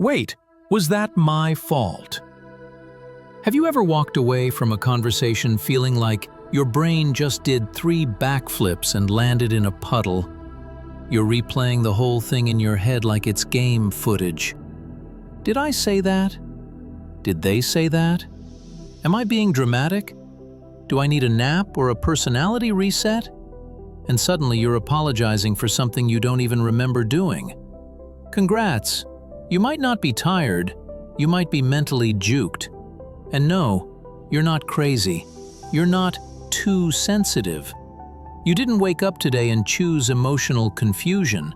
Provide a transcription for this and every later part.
Wait, was that my fault? Have you ever walked away from a conversation feeling like your brain just did 3 backflips and landed in a puddle? You're replaying the whole thing in your head like it's game footage. Did I say that? Did they say that? Am I being dramatic? Do I need a nap or a personality reset? And suddenly you're apologizing for something you don't even remember doing. Congrats! You might not be tired, you might be mentally juked. And no, you're not crazy. You're not too sensitive. You didn't wake up today and choose emotional confusion.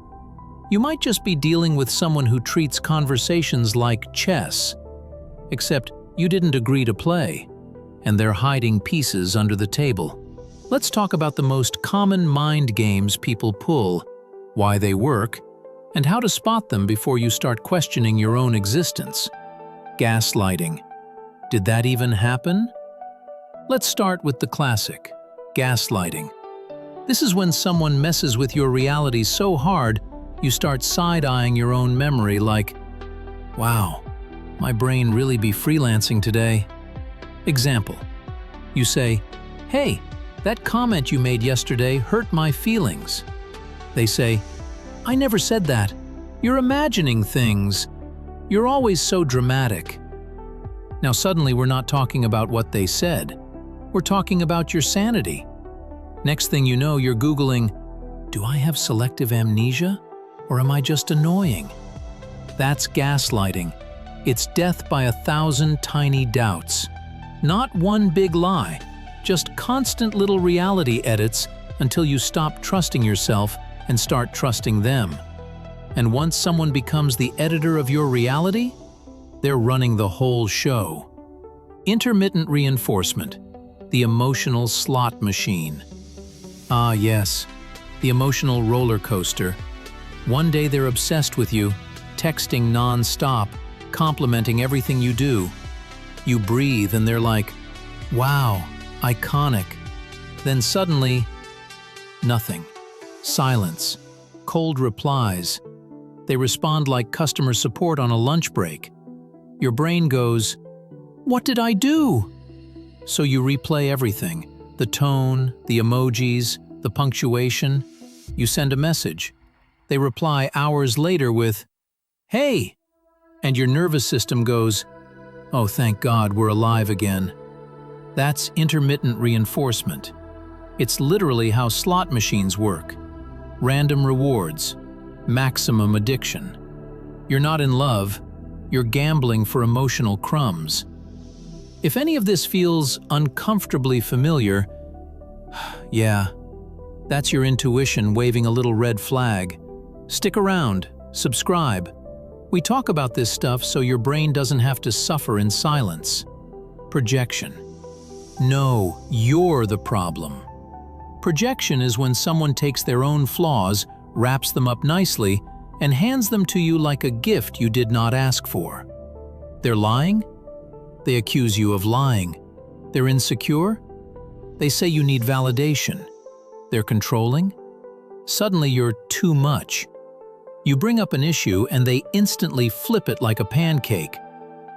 You might just be dealing with someone who treats conversations like chess. Except you didn't agree to play, and they're hiding pieces under the table. Let's talk about the most common mind games people pull, why they work, and how to spot them before you start questioning your own existence. Gaslighting. Did that even happen? Let's start with the classic, gaslighting. This is when someone messes with your reality so hard, you start side-eyeing your own memory like, wow, my brain really be freelancing today. Example, you say, hey, that comment you made yesterday hurt my feelings. They say, I never said that. You're imagining things. You're always so dramatic. Now suddenly we're not talking about what they said. We're talking about your sanity. Next thing you know, you're Googling, do I have selective amnesia? Or am I just annoying? That's gaslighting. It's death by 1,000 tiny doubts. Not one big lie, just constant little reality edits until you stop trusting yourself and start trusting them. And once someone becomes the editor of your reality, they're running the whole show. Intermittent reinforcement, the emotional slot machine. Ah yes, the emotional roller coaster. One day they're obsessed with you, texting non-stop, complimenting everything you do. You breathe and they're like, wow, iconic. Then suddenly, nothing. Silence. Cold replies. They respond like customer support on a lunch break. Your brain goes, what did I do? So you replay everything. The tone, the emojis, the punctuation. You send a message. They reply hours later with, hey! And your nervous system goes, oh, thank God we're alive again. That's intermittent reinforcement. It's literally how slot machines work. Random rewards, maximum addiction. You're not in love, you're gambling for emotional crumbs. If any of this feels uncomfortably familiar, yeah, that's your intuition waving a little red flag. Stick around, subscribe. We talk about this stuff so your brain doesn't have to suffer in silence. Projection. No, you're the problem. Projection is when someone takes their own flaws, wraps them up nicely, and hands them to you like a gift you did not ask for. They're lying? They accuse you of lying. They're insecure? They say you need validation. They're controlling? Suddenly you're too much. You bring up an issue and they instantly flip it like a pancake.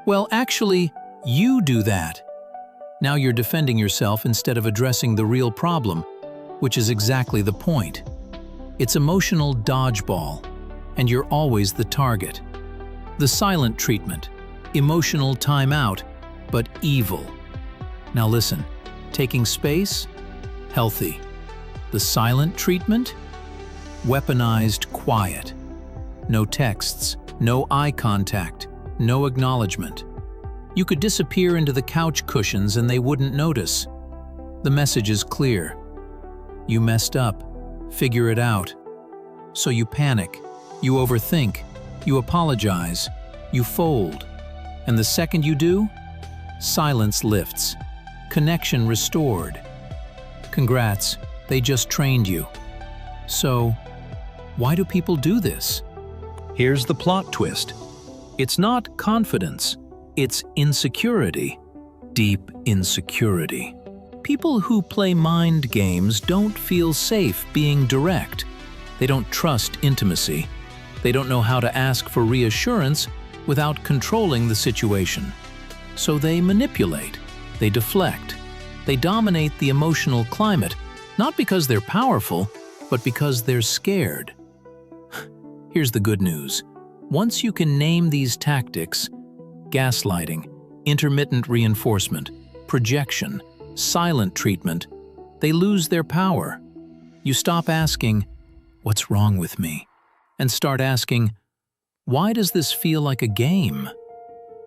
Well, actually, you do that. Now you're defending yourself instead of addressing the real problem, which is exactly the point. It's emotional dodgeball, and you're always the target. The silent treatment, emotional timeout, but evil. Now listen, taking space, healthy. The silent treatment, weaponized quiet. No texts, no eye contact, no acknowledgement. You could disappear into the couch cushions and they wouldn't notice. The message is clear. You messed up. Figure it out. So you panic. You overthink. You apologize. You fold. And the second you do, silence lifts. Connection restored. Congrats, they just trained you. So, why do people do this? Here's the plot twist. It's not confidence. It's insecurity. Deep insecurity. People who play mind games don't feel safe being direct. They don't trust intimacy. They don't know how to ask for reassurance, without controlling the situation. So they manipulate, they deflect, they dominate the emotional climate, not because they're powerful, but because they're scared. Here's the good news. Once you can name these tactics, gaslighting, intermittent reinforcement, projection, silent treatment, they lose their power. You stop asking, "What's wrong with me?" and start asking, "Why does this feel like a game?"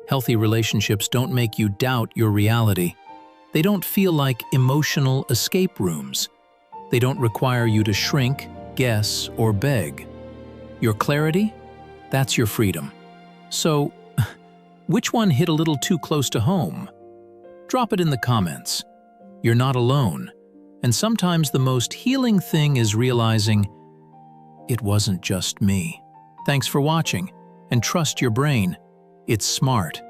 Healthy relationships don't make you doubt your reality. They don't feel like emotional escape rooms. They don't require you to shrink, guess, or beg. Your clarity? That's your freedom. So, which one hit a little too close to home? Drop it in the comments. You're not alone. And sometimes the most healing thing is realizing, it wasn't just me. Thanks for watching, and trust your brain. It's smart.